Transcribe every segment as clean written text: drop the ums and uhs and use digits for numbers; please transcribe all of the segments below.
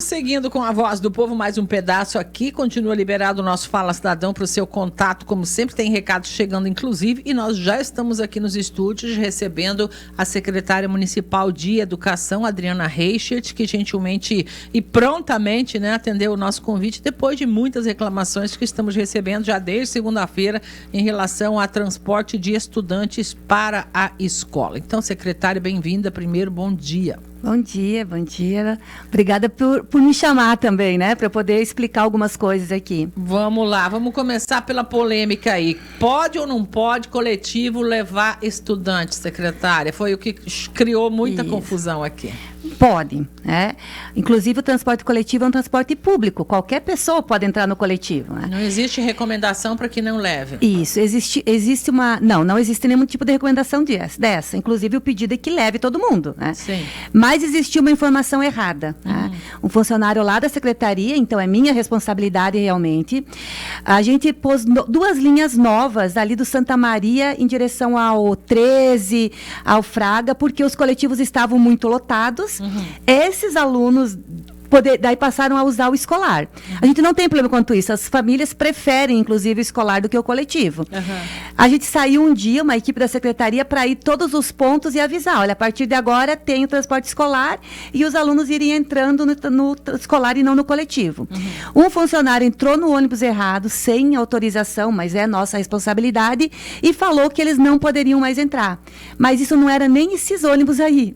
Seguindo com a voz do povo, mais um pedaço aqui. Continua liberado o nosso Fala Cidadão para o seu contato. Como sempre, tem recados chegando, inclusive. E nós já estamos aqui nos estúdios recebendo a secretária municipal de Educação, Adriana Reichert, que gentilmente e prontamente, atendeu o nosso convite depois de muitas reclamações que estamos recebendo já desde segunda-feira em relação a transporte de estudantes para a escola. Então, secretária, bem-vinda. Primeiro, bom dia. Bom dia, bom dia. Obrigada por me chamar também, para eu poder explicar algumas coisas aqui. Vamos lá, vamos começar pela polêmica aí. Pode ou não pode coletivo levar estudantes, secretária? Foi o que criou muita confusão aqui. Pode, Inclusive o transporte coletivo é um transporte público. Qualquer pessoa pode entrar no coletivo. Não existe recomendação para que não leve. Isso, existe uma... Não existe nenhum tipo de recomendação dessa. Inclusive o pedido é que leve todo mundo, Sim. Mas existiu uma informação errada. Um funcionário lá da secretaria, então é minha responsabilidade realmente. A gente pôs duas linhas novas ali do Santa Maria em direção ao 13, ao Fraga, porque os coletivos estavam muito lotados. Esses alunos daí passaram a usar o escolar. A gente não tem problema quanto isso. As famílias preferem, inclusive, o escolar do que o coletivo. A gente saiu um dia, uma equipe da secretaria, para ir todos os pontos e avisar. Olha, a partir de agora tem o transporte escolar e os alunos iriam entrando no escolar e não no coletivo. Um funcionário entrou no ônibus errado, sem autorização, mas é nossa responsabilidade, e falou que eles não poderiam mais entrar. Mas isso não era nem esses ônibus aí.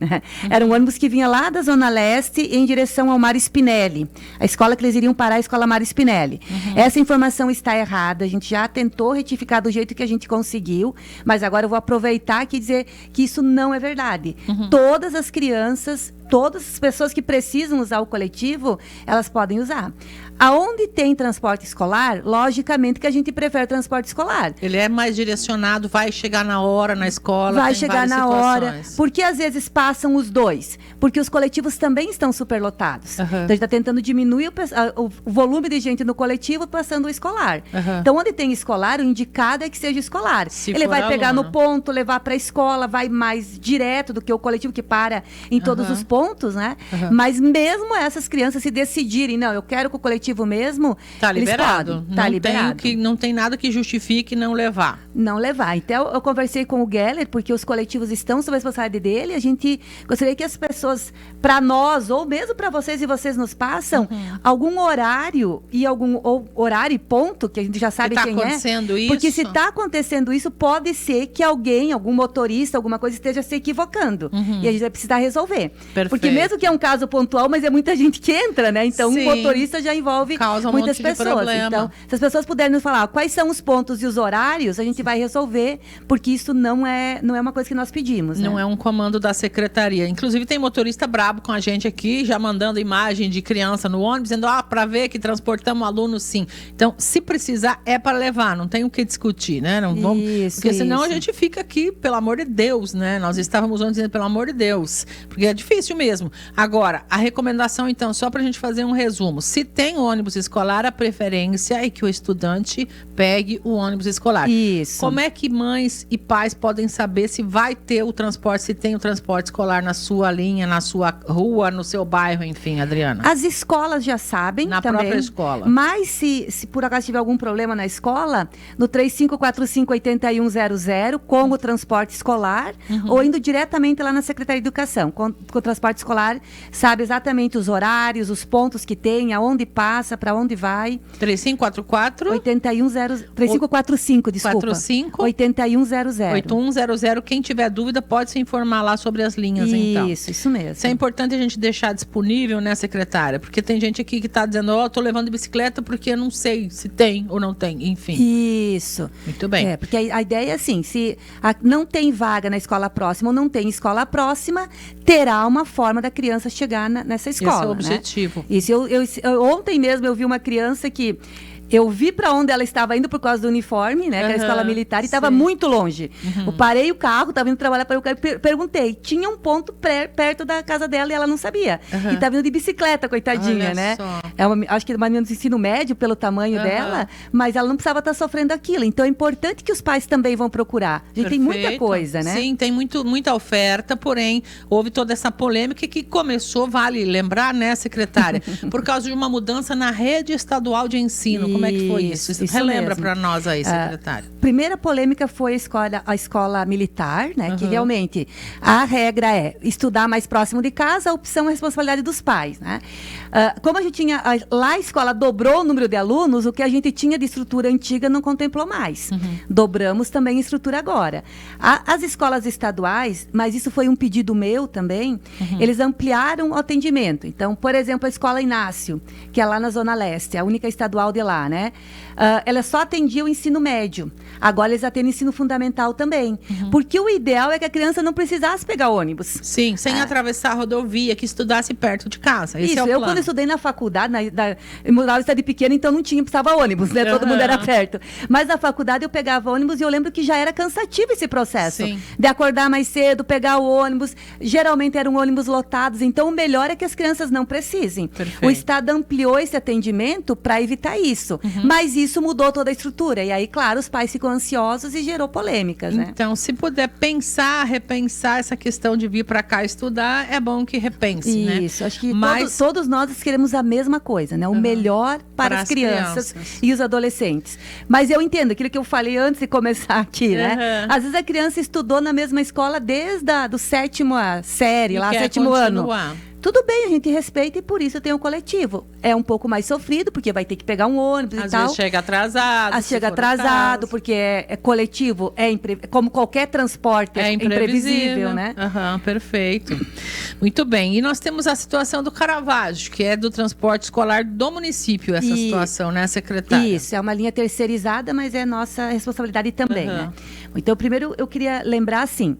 Era um ônibus que vinha lá da Zona Leste em direção ao Mário Spinelli. A escola que eles iriam parar é a escola Mário Spinelli. Essa informação está errada. A gente já tentou retificar do jeito que a gente conseguiu, mas agora eu vou aproveitar aqui e dizer que isso não é verdade. Todas as crianças, todas as pessoas que precisam usar o coletivo, elas podem usar. Aonde tem transporte escolar, logicamente que a gente prefere transporte escolar. Ele é mais direcionado, vai chegar na hora na escola. Vai chegar na hora, porque às vezes passam os dois, porque os coletivos também estão superlotados. Então a gente está tentando diminuir o volume de gente no coletivo passando o escolar. Então onde tem escolar, o indicado é que seja escolar. Ele vai pegar no ponto, levar para a escola, vai mais direto do que o coletivo que para em todos os pontos, Mas mesmo essas crianças se decidirem, não, eu quero que o coletivo mesmo, tá liberado. Tá liberado. Não tem nada que justifique não levar. Não levar. Então, eu conversei com o Geller, porque os coletivos estão sob a responsabilidade dele. A gente gostaria que as pessoas, para nós, ou mesmo para vocês e vocês nos passam, algum horário horário e ponto, que a gente já sabe quem é. Está acontecendo isso? Porque se está acontecendo isso, pode ser que alguém, algum motorista, alguma coisa esteja se equivocando. E a gente vai precisar resolver. Perfeito. Porque mesmo que é um caso pontual, mas é muita gente que entra, Então, Sim. um motorista já envolve muitas pessoas. Então, se as pessoas puderem nos falar quais são os pontos e os horários, a gente vai resolver, porque isso não é uma coisa que nós pedimos. Não é um comando da secretaria. Inclusive, tem motorista brabo com a gente aqui, já mandando imagem de criança no ônibus, dizendo, para ver que transportamos aluno, sim. Então, se precisar, é para levar, não tem o que discutir, Não vamos, porque senão a gente fica aqui, pelo amor de Deus, Nós estávamos ontem dizendo, pelo amor de Deus, porque é difícil mesmo. Agora, a recomendação, então, só para a gente fazer um resumo, se tem ônibus escolar, a preferência é que o estudante pegue o ônibus escolar. Isso. Como é que mães e pais podem saber se vai ter o transporte, se tem o transporte escolar na sua linha, na sua rua, no seu bairro, enfim, Adriana? As escolas já sabem na também, própria escola. Mas se por acaso tiver algum problema na escola, no 3545-8100, com o transporte escolar, ou indo diretamente lá na Secretaria de Educação. Com o transporte escolar, sabe exatamente os horários, os pontos que tem, aonde passa, para onde vai. 3545, desculpa. 8100. Quem tiver dúvida pode se informar lá sobre as linhas, então. Isso mesmo. Isso é importante a gente deixar disponível, secretária? Porque tem gente aqui que está dizendo, tô levando bicicleta porque eu não sei se tem ou não tem, enfim. Isso. Muito bem. Porque a ideia é assim, se não tem vaga na escola próxima ou não tem escola próxima, terá uma forma da criança chegar nessa escola. Esse é o objetivo. Isso. Ontem mesmo eu vi uma criança que Eu vi para onde ela estava indo por causa do uniforme, né? Que era a escola militar, e estava muito longe. Eu parei o carro, estava indo trabalhar para o carro, perguntei. Tinha um ponto perto da casa dela e ela não sabia. E estava indo de bicicleta, coitadinha, Olha né? só. Acho que é uma menina do ensino médio, pelo tamanho dela, mas ela não precisava estar sofrendo aquilo. Então é importante que os pais também vão procurar. A gente tem muita coisa, né? Sim, tem muita oferta, porém, houve toda essa polêmica que começou, vale lembrar, né, secretária, por causa de uma mudança na rede estadual de ensino. Como é que foi isso? Relembra para nós aí, secretária. Primeira polêmica foi a escola militar, né? Que realmente a regra é estudar mais próximo de casa, a opção é responsabilidade dos pais, né? Como a gente tinha... Lá a escola dobrou o número de alunos, o que a gente tinha de estrutura antiga não contemplou mais. Dobramos também a estrutura agora. As escolas estaduais, mas isso foi um pedido meu também, eles ampliaram o atendimento. Então, por exemplo, a escola Inácio, que é lá na Zona Leste, a única estadual de lá, né? Ela só atendia o ensino médio. Agora eles atendem ensino fundamental também. Porque o ideal é que a criança não precisasse pegar ônibus. Sim, sem atravessar a rodovia, que estudasse perto de casa. Esse é o plano. Quando eu estudei na faculdade, eu morava em cidade pequena, então não precisava ônibus, né? Todo mundo era perto. Mas na faculdade eu pegava ônibus e eu lembro que já era cansativo esse processo. Sim. De acordar mais cedo, pegar o ônibus. Geralmente eram ônibus lotados, então o melhor é que as crianças não precisem. Perfeito. O Estado ampliou esse atendimento para evitar isso. Mas isso mudou toda a estrutura. E aí, claro, os pais ficam ansiosos e gerou polêmicas, né? Então, se puder repensar essa questão de vir para cá estudar, é bom que repense, né? Isso, acho que todos nós queremos a mesma coisa, né? O melhor para as crianças e os adolescentes. Mas eu entendo aquilo que eu falei antes de começar aqui, né? Às vezes a criança estudou na mesma escola desde do sétima série, lá, sétimo ano. Tudo bem, a gente respeita e por isso tem um coletivo. É um pouco mais sofrido, porque vai ter que pegar um ônibus e tal. Às vezes chega atrasado. Chega atrasado, porque é coletivo, como qualquer transporte, é imprevisível, né? Perfeito. Muito bem. E nós temos a situação do Caravaggio, que é do transporte escolar do município, essa situação, né, secretária? Isso, é uma linha terceirizada, mas é nossa responsabilidade também, né? Então, primeiro eu queria lembrar assim,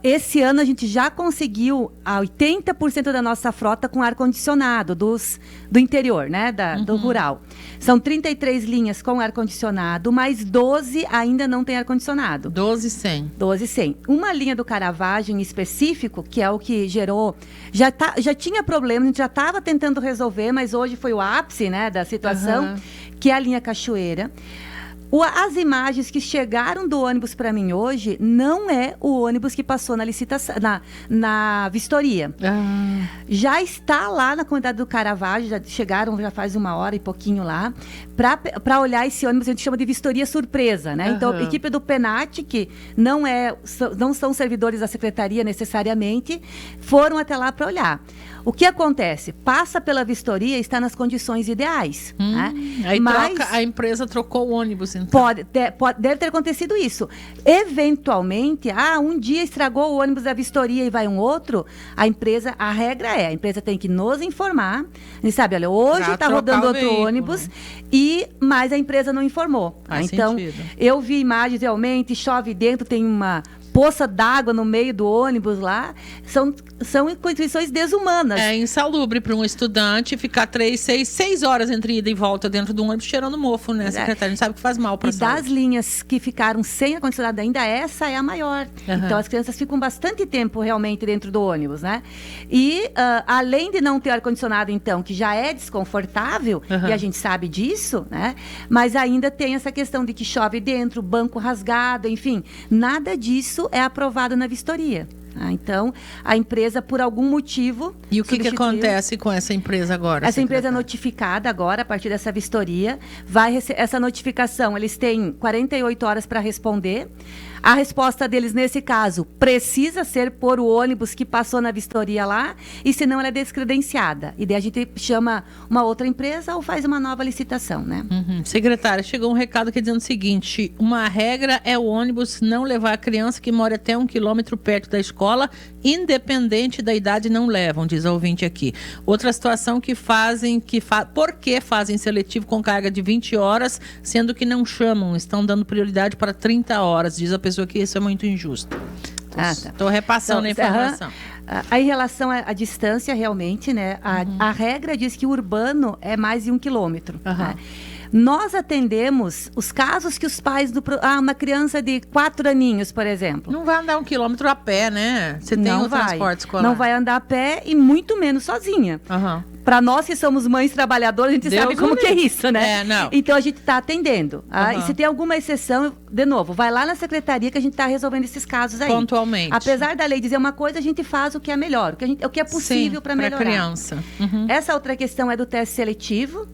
esse ano a gente já conseguiu 80% da nossa frota com ar-condicionado do interior, né? Do rural. São 33 linhas com ar-condicionado, mas 12 ainda não tem ar-condicionado. 12 sem. Uma linha do Caravaggio em específico, que é o que gerou... Já tinha problema, a gente já estava tentando resolver, mas hoje foi o ápice, né, da situação, que é a linha Cachoeira. As imagens que chegaram do ônibus para mim hoje não é o ônibus que passou na licitação, na vistoria. Já está lá na comunidade do Caravaggio, já chegaram já faz 1 hora e pouquinho lá, para olhar esse ônibus, a gente chama de vistoria surpresa, né? Então, a equipe do PENAT, que não são servidores da secretaria necessariamente, foram até lá para olhar. O que acontece? Passa pela vistoria e está nas condições ideais. Né? Aí a empresa trocou o ônibus, então. Deve ter acontecido isso. Eventualmente, um dia estragou o ônibus da vistoria e vai um outro, a regra é, a empresa tem que nos informar, e sabe, olha, hoje está rodando outro ônibus, mas a empresa não informou. Então, eu vi imagens realmente, chove dentro, tem uma poça d'água no meio do ônibus lá, são condições desumanas. É insalubre para um estudante ficar 6 horas entre ida e volta dentro do ônibus cheirando mofo, né, secretária? A gente sabe que faz mal para a saúde. E das linhas que ficaram sem ar-condicionado ainda, essa é a maior. Então, as crianças ficam bastante tempo realmente dentro do ônibus, né? E, além de não ter ar-condicionado, então, que já é desconfortável, e a gente sabe disso, né? Mas ainda tem essa questão de que chove dentro, banco rasgado, enfim, nada disso é aprovado na vistoria. Então, a empresa, por algum motivo... E o que acontece com essa empresa agora? Essa empresa é notificada agora, a partir dessa vistoria. Essa notificação, eles têm 48 horas para responder. A resposta deles, nesse caso, precisa ser por o ônibus que passou na vistoria lá, e senão ela é descredenciada. E daí a gente chama uma outra empresa ou faz uma nova licitação, né? Secretária, chegou um recado aqui dizendo o seguinte: uma regra é o ônibus não levar a criança que mora até 1 quilômetro perto da escola, independente da idade, não levam, diz a ouvinte aqui. Outra situação por que fazem seletivo com carga de 20 horas, sendo que não chamam, estão dando prioridade para 30 horas, diz a pessoa que isso é muito injusto. Estou repassando a informação. Em relação à distância, realmente, né? A regra diz que o urbano é mais de 1 quilômetro. Né? Nós atendemos os casos que os pais uma criança de 4 aninhos, por exemplo. Não vai andar 1 quilômetro a pé, né? Você tem o transporte escolar. Não vai andar a pé e muito menos sozinha. Para nós que somos mães trabalhadoras, a gente sabe como que é isso, né? Então, a gente está atendendo. E se tem alguma exceção, de novo, vai lá na secretaria que a gente está resolvendo esses casos aí. Pontualmente. Apesar da lei dizer uma coisa, a gente faz o que é melhor, o que é possível para melhorar. Para criança. Essa outra questão é do teste seletivo.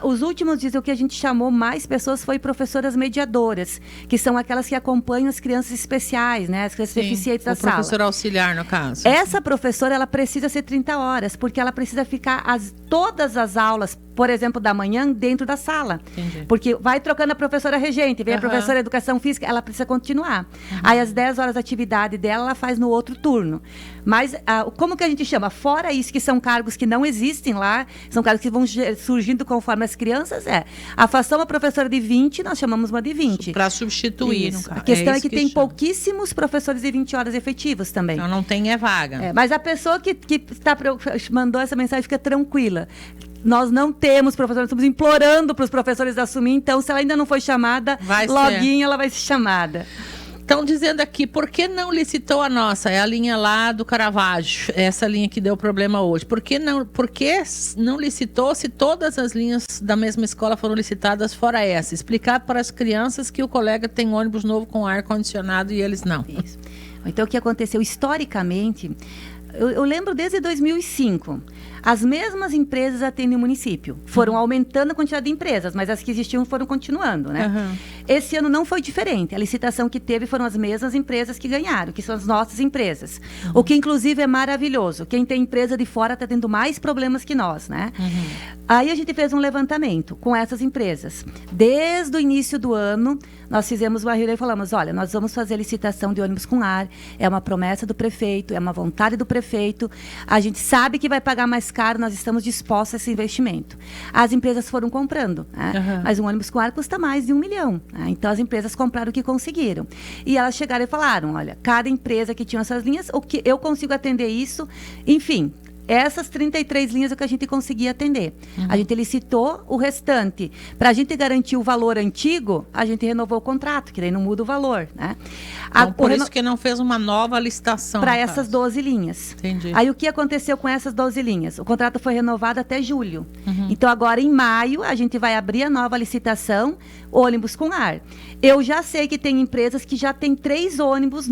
Os últimos dias, o que a gente chamou mais pessoas foi professoras mediadoras, que são aquelas que acompanham as crianças especiais, né? As crianças deficientes da sala. Professora auxiliar, no caso. Essa professora, ela precisa ser 30 horas, porque ela precisa ficar todas as aulas, por exemplo, da manhã, dentro da sala. Entendi. Porque vai trocando a professora regente, vem a professora de educação física, ela precisa continuar. Aí, às 10 horas da atividade dela, ela faz no outro turno. Mas, como que a gente chama? Fora isso, que são cargos que não existem lá, são cargos que vão surgindo conforme as crianças, a fazer uma professora de 20, nós chamamos uma de 20. Para substituir, no caso. A questão é que tem pouquíssimos professores de 20 horas efetivos também. Então, não tem vaga. Mas a pessoa que mandou essa mensagem fica tranquila. Nós não temos professores, estamos implorando para os professores assumir, então, se ela ainda não foi chamada, loguinho ela vai ser chamada. Estão dizendo aqui, por que não licitou a nossa? É a linha lá do Caravaggio, essa linha que deu problema hoje. Por que não licitou se todas as linhas da mesma escola foram licitadas fora essa? Explicar para as crianças que o colega tem ônibus novo com ar-condicionado e eles não. Isso. Então, o que aconteceu historicamente... Eu lembro desde 2005, as mesmas empresas atendem o município. Foram aumentando a quantidade de empresas, mas as que existiam foram continuando, né? Esse ano não foi diferente. A licitação que teve foram as mesmas empresas que ganharam, que são as nossas empresas. O que, inclusive, é maravilhoso. Quem tem empresa de fora está tendo mais problemas que nós, né? Aí a gente fez um levantamento com essas empresas. Desde o início do ano, nós fizemos uma reunião e falamos, olha, nós vamos fazer licitação de ônibus com ar, é uma promessa do prefeito, é uma vontade do prefeito, a gente sabe que vai pagar mais caro, nós estamos dispostos a esse investimento. As empresas foram comprando, né? Mas um ônibus com ar custa mais de 1 milhão. Né? Então, as empresas compraram o que conseguiram. E elas chegaram e falaram, olha, cada empresa que tinha essas linhas, o que eu consigo atender isso, enfim... Essas 33 linhas é o que a gente conseguia atender. A gente licitou o restante. Para a gente garantir o valor antigo, a gente renovou o contrato, que daí não muda o valor. Né? Então, por isso que não fez uma nova licitação. Para essas 12 linhas. Entendi. Aí o que aconteceu com essas 12 linhas? O contrato foi renovado até julho. Então agora em maio a gente vai abrir a nova licitação, ônibus com ar. Eu já sei que tem empresas que já tem 3 ônibus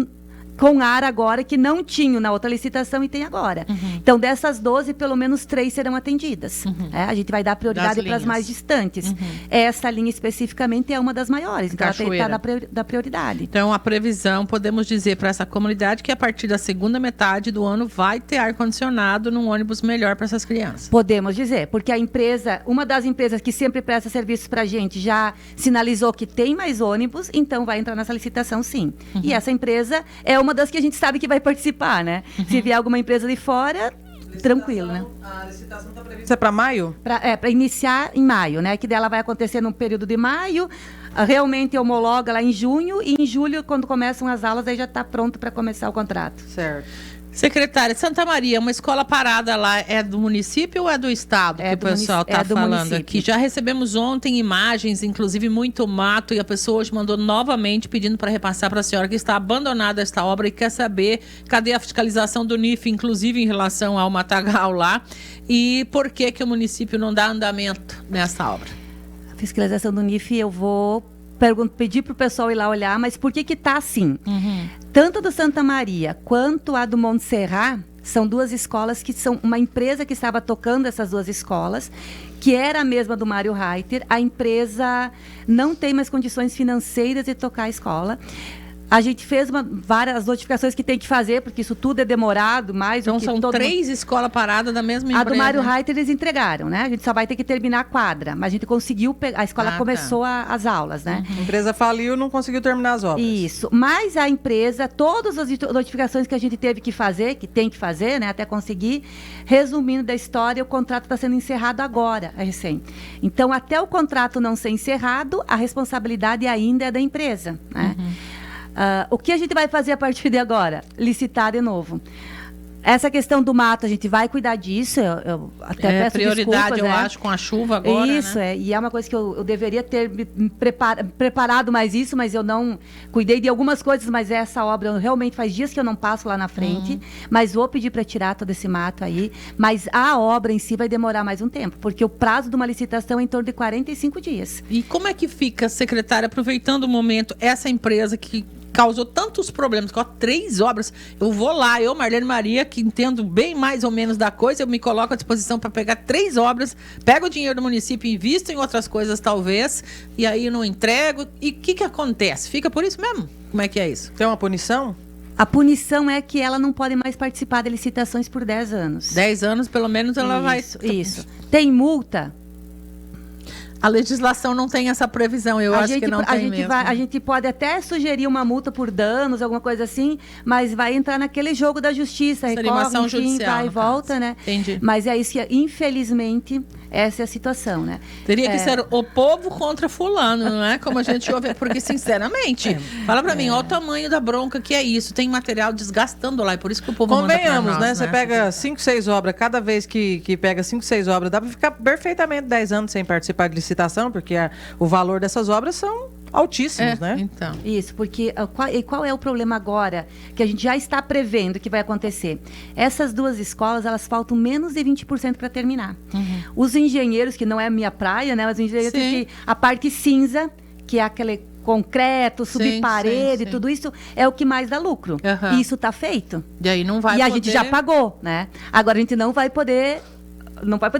com ar agora, que não tinham na outra licitação e tem agora. Então, dessas 12, pelo menos 3 serão atendidas. A gente vai dar prioridade para as mais distantes. Essa linha especificamente é uma das maiores, então Cachoeira. ela tem que dar prioridade. Então, a previsão, podemos dizer para essa comunidade que a partir da segunda metade do ano vai ter ar-condicionado num ônibus melhor para essas crianças. Podemos dizer, porque a empresa, uma das empresas que sempre presta serviços para a gente, já sinalizou que tem mais ônibus, então vai entrar nessa licitação, sim. E essa empresa é uma das que a gente sabe que vai participar, né? Se vier alguma empresa de fora, tranquilo, né? A licitação está prevista para maio? Para iniciar em maio, né? Que dela vai acontecer no período de maio, realmente homologa lá em junho, e em julho, quando começam as aulas, aí já está pronto para começar o contrato. Certo. Secretária, Santa Maria, uma escola parada lá é do município ou é do estado? Que o pessoal está falando aqui. Já recebemos ontem imagens, inclusive muito mato, e a pessoa hoje mandou novamente pedindo para repassar para a senhora que está abandonada esta obra e quer saber cadê a fiscalização do NIF, inclusive em relação ao matagal lá, e por que o município não dá andamento nessa obra? A fiscalização do NIF eu vou pedir para o pessoal ir lá olhar, mas por que está assim? Tanto do Santa Maria quanto a do Montserrat são 2 escolas que são uma empresa que estava tocando essas 2 escolas, que era a mesma do Mário Reiter. A empresa não tem mais condições financeiras de tocar a escola. A gente fez várias notificações que tem que fazer, porque isso tudo é demorado, mais então, do que são 3 escolas paradas da mesma empresa. A do Mário Reiter eles entregaram, né? A gente só vai ter que terminar a quadra, mas a gente conseguiu pegar, a escola começou as aulas, né? A empresa faliu, não conseguiu terminar as obras. Isso, mas a empresa, todas as notificações que a gente teve que fazer, que tem que fazer, né, até conseguir, resumindo da história, o contrato está sendo encerrado agora, recém. Então, até o contrato não ser encerrado, a responsabilidade ainda é da empresa, né? O que a gente vai fazer a partir de agora? Licitar de novo. Essa questão do mato, a gente vai cuidar disso. Eu até peço prioridade, desculpas, eu acho, com a chuva agora, Isso, né? e é uma coisa que eu deveria ter me preparado mais isso, mas eu não cuidei de algumas coisas, mas essa obra realmente faz dias que eu não passo lá na frente, mas vou pedir para tirar todo esse mato aí, mas a obra em si vai demorar mais um tempo, porque o prazo de uma licitação é em torno de 45 dias. E como é que fica, secretária, aproveitando o momento, essa empresa que causou tantos problemas, com 3 obras, eu vou lá, eu, Marlene Maria, que entendo bem mais ou menos da coisa, eu me coloco à disposição para pegar 3 obras, pego o dinheiro do município e invisto em outras coisas, talvez, e aí não entrego. E o que acontece? Fica por isso mesmo? Como é que é isso? Tem uma punição? A punição é que ela não pode mais participar de licitações por 10 anos. 10 anos, pelo menos, ela vai... Isso. Tem multa? A legislação não tem essa previsão, eu acho que não tem mesmo. A gente pode até sugerir uma multa por danos, alguma coisa assim, mas vai entrar naquele jogo da justiça, recorre, enfim, vai e volta, né? Entendi. Mas é isso que, infelizmente, essa é a situação, né? Teria que ser o povo contra fulano, não é? Como a gente ouve, porque, sinceramente, fala pra mim, olha o tamanho da bronca que é isso, tem material desgastando lá, e por isso que o povo manda pra nós, né? Você pega 5, 6 obras, cada vez que pega 5, 6 obras, dá pra ficar perfeitamente 10 anos sem participar de licitação, porque o valor dessas obras são altíssimos, né? Então. Isso, porque qual é o problema agora que a gente já está prevendo que vai acontecer? Essas 2 escolas, elas faltam menos de 20% para terminar. Os engenheiros, que não é a minha praia, né? Os engenheiros têm a parte cinza, que é aquele concreto, subir parede, tudo isso é o que mais dá lucro. E isso está feito. E aí não vai poder... a gente já pagou, né? Agora a gente não vai poder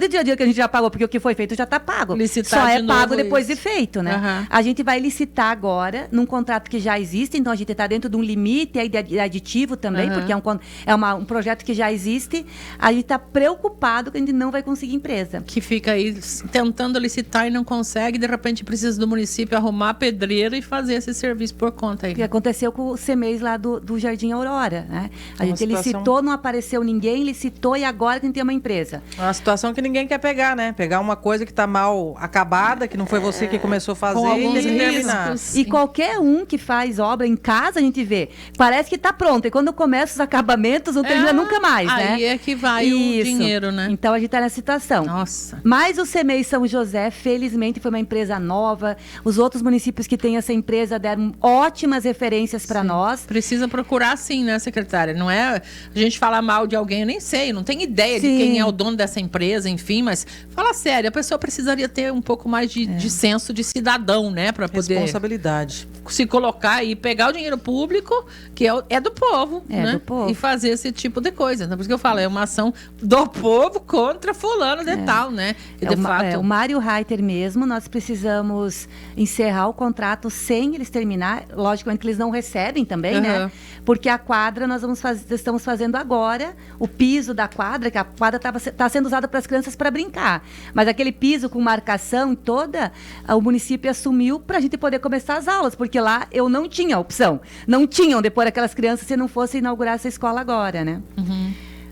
dia a dia que a gente já pagou, porque o que foi feito já está pago. Licitar só é de pago novo depois isso. de feito, né? A gente vai licitar agora num contrato que já existe, então a gente está dentro de um limite aí de aditivo também, porque é um projeto que já existe. A gente está preocupado que a gente não vai conseguir empresa. Que fica aí tentando licitar e não consegue, de repente precisa do município arrumar pedreiro e fazer esse serviço por conta aí. O que aconteceu com o CEMEIS lá do Jardim Aurora, né? A gente licitou, não apareceu ninguém, licitou e agora a gente tem uma empresa. Uma situação que ninguém quer pegar, né? Pegar uma coisa que está mal acabada, que não foi você que começou a fazer e terminar. E qualquer um que faz obra em casa, a gente vê, parece que está pronto. E quando começa os acabamentos, não termina nunca mais, né? Aí é que vai o dinheiro, né? Então a gente está nessa situação. Nossa. Mas o CEMEI São José, felizmente, foi uma empresa nova. Os outros municípios que têm essa empresa deram ótimas referências para nós. Precisa procurar sim, né, secretária? Não é a gente falar mal de alguém, eu nem sei, não tenho ideia de quem é o dono dessa empresa, enfim, mas fala sério, a pessoa precisaria ter um pouco mais de senso de cidadão, né, para poder responsabilidade, se colocar e pegar o dinheiro público, que é do povo, né? Do povo. E fazer esse tipo de coisa. Então, por isso que eu falo, é uma ação do povo contra fulano de tal, né? E de fato... o Mário Reiter mesmo, nós precisamos encerrar o contrato sem eles terminar, logicamente que eles não recebem também, né? Porque a quadra nós estamos fazendo agora, o piso da quadra, que a quadra está sendo usada para as crianças para brincar. Mas aquele piso com marcação toda, o município assumiu para a gente poder começar as aulas, porque lá eu não tinha opção. Não tinham de pôr aquelas crianças se não fosse inaugurar essa escola agora, né?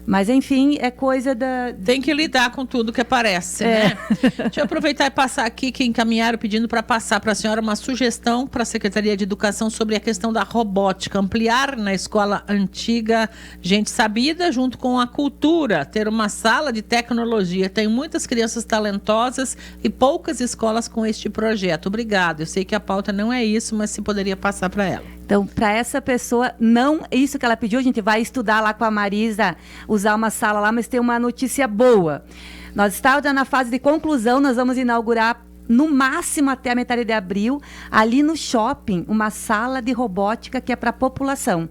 Mas, enfim, é coisa da... Tem que lidar com tudo que aparece, né? Deixa eu aproveitar e passar aqui que encaminharam pedindo para passar para a senhora uma sugestão para a Secretaria de Educação sobre a questão da robótica. Ampliar na escola antiga Gente Sabida, junto com a cultura. Ter uma sala de tecnologia. Tem muitas crianças talentosas e poucas escolas com este projeto. Obrigado. Eu sei que a pauta não é isso, mas se poderia passar para ela. Então, para essa pessoa, não isso que ela pediu, a gente vai estudar lá com a Marisa, usar uma sala lá, mas tem uma notícia boa. Nós estamos na fase de conclusão, nós vamos inaugurar no máximo até a metade de abril, ali no shopping, uma sala de robótica que é para a população.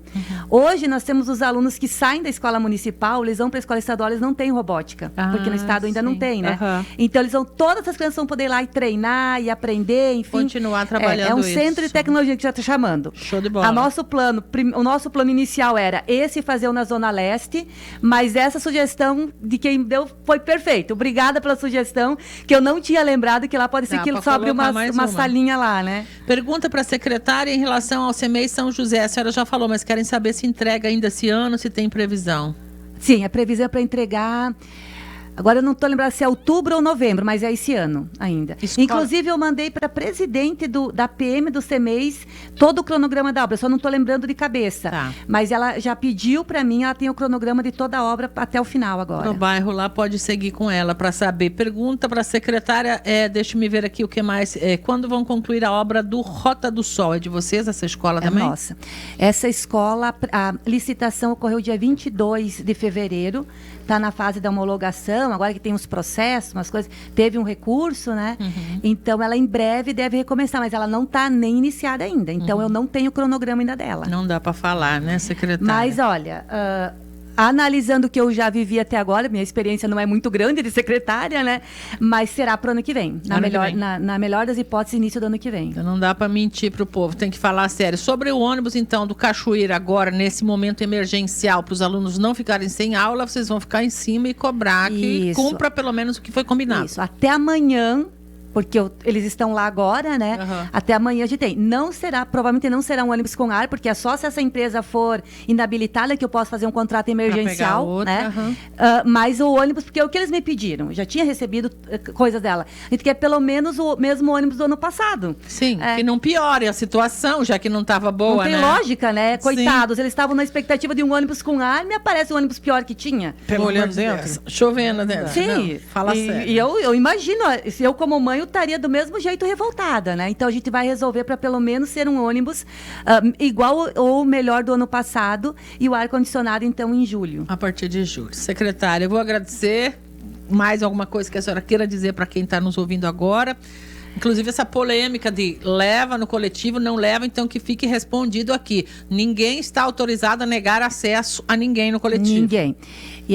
Hoje nós temos os alunos que saem da escola municipal, eles vão para a escola estadual, eles não têm robótica, porque no estado ainda não tem, né? Então todas as crianças vão poder ir lá e treinar e aprender, enfim. Continuar trabalhando é um centro de tecnologia que já está chamando. Show de bola. O nosso plano inicial era esse fazer na Zona Leste, mas essa sugestão de quem deu foi perfeito. Obrigada pela sugestão, que eu não tinha lembrado que lá pode ser que sobre uma salinha lá, né? Pergunta para a secretária em relação ao CEMEI São José. A senhora já falou, mas querem saber se entrega ainda esse ano, se tem previsão. Sim, a previsão é para entregar Agora eu não estou lembrando se é outubro ou novembro, mas é esse ano ainda. Escola... Inclusive, eu mandei para a presidente da PM do CEMEIS todo o cronograma da obra. Só não estou lembrando de cabeça. Tá. Mas ela já pediu para mim, ela tem o cronograma de toda a obra até o final agora. No bairro lá, pode seguir com ela para saber. Pergunta para a secretária, deixa-me ver aqui o que mais. Quando vão concluir a obra do Rota do Sol? É de vocês essa escola também? Nossa. Essa escola, a licitação ocorreu dia 22 de fevereiro. Está na fase da homologação, agora que tem uns processos, umas coisas, teve um recurso, né? Uhum. Então, ela em breve deve recomeçar, mas ela não está nem iniciada ainda. Então, eu não tenho o cronograma ainda dela. Não dá para falar, né, secretária? Mas, olha, analisando o que eu já vivi até agora, minha experiência não é muito grande de secretária, né? Mas será para o ano que vem. Na melhor das hipóteses, início do ano que vem. Então não dá para mentir para o povo, tem que falar sério. Sobre o ônibus, então, do Cachoeira, agora, nesse momento emergencial, para os alunos não ficarem sem aula, vocês vão ficar em cima e cobrar que cumpra pelo menos o que foi combinado. Isso, até amanhã. Porque eles estão lá agora, né? Uhum. Até amanhã a gente tem. Provavelmente não será um ônibus com ar, porque é só se essa empresa for inabilitada que eu posso fazer um contrato emergencial, outra, né? Mas o ônibus, porque é o que eles me pediram. Já tinha recebido coisas dela. A gente quer pelo menos o mesmo ônibus do ano passado. Sim, que não piore a situação, já que não estava boa, né? Não tem lógica, né? Coitados, eles estavam na expectativa de um ônibus com ar, me aparece um ônibus pior que tinha. Olhando dentro. Chovendo dentro. Sim. Não, fala sério. E eu imagino, se eu como mãe, estaria do mesmo jeito revoltada, né? Então a gente vai resolver para pelo menos ser um ônibus igual ou melhor do ano passado e o ar-condicionado então em julho. A partir de julho. Secretária, eu vou agradecer. Mais alguma coisa que a senhora queira dizer para quem está nos ouvindo agora? Inclusive essa polêmica de leva no coletivo, não leva, então que fique respondido aqui. Ninguém está autorizado a negar acesso a ninguém no coletivo. Ninguém.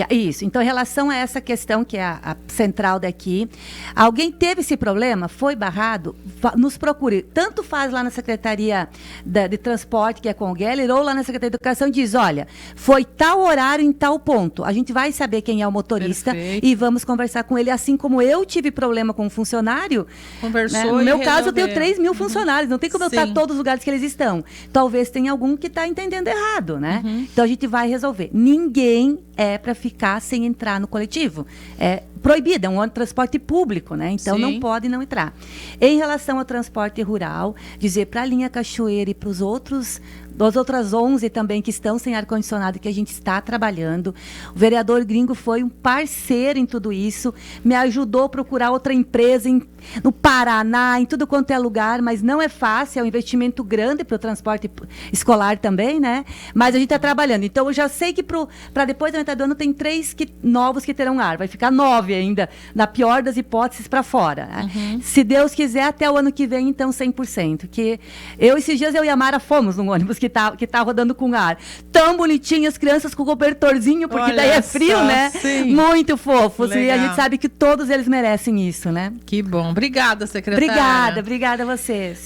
Isso. Então, em relação a essa questão, que é a central daqui, alguém teve esse problema, foi barrado, nos procure. Tanto faz lá na Secretaria de Transporte, que é com o Geller, ou lá na Secretaria de Educação, e diz, olha, foi tal horário em tal ponto. A gente vai saber quem é o motorista. Perfeito. E vamos conversar com ele, assim como eu tive problema com um funcionário. Conversou. Né? No meu caso, eu tenho 3 mil funcionários. Não tem como eu estar em todos os lugares que eles estão. Talvez tenha algum que está entendendo errado, né? Então, a gente vai resolver. Ninguém é para ficar sem entrar no coletivo. É proibido, é um transporte público, né? Então, não pode não entrar. Em relação ao transporte rural, dizer para a linha Cachoeira e para os outros... das outras 11 também que estão sem ar-condicionado, que a gente está trabalhando. O vereador Gringo foi um parceiro em tudo isso, me ajudou a procurar outra empresa no Paraná, em tudo quanto é lugar, mas não é fácil, é um investimento grande para o transporte escolar também, né? Mas a gente está trabalhando. Então, eu já sei que para depois da metade do ano tem 3 novos que terão ar. Vai ficar 9 ainda, na pior das hipóteses, para fora. Né? Se Deus quiser, até o ano que vem, então, 100%. Que esses dias, eu e a Mara fomos num ônibus que tá rodando com ar. Tão bonitinho, as crianças com cobertorzinho, porque olha, daí é frio, só, né? Sim. Muito fofos. Legal. E a gente sabe que todos eles merecem isso, né? Que bom. Obrigada, secretária. Obrigada a vocês.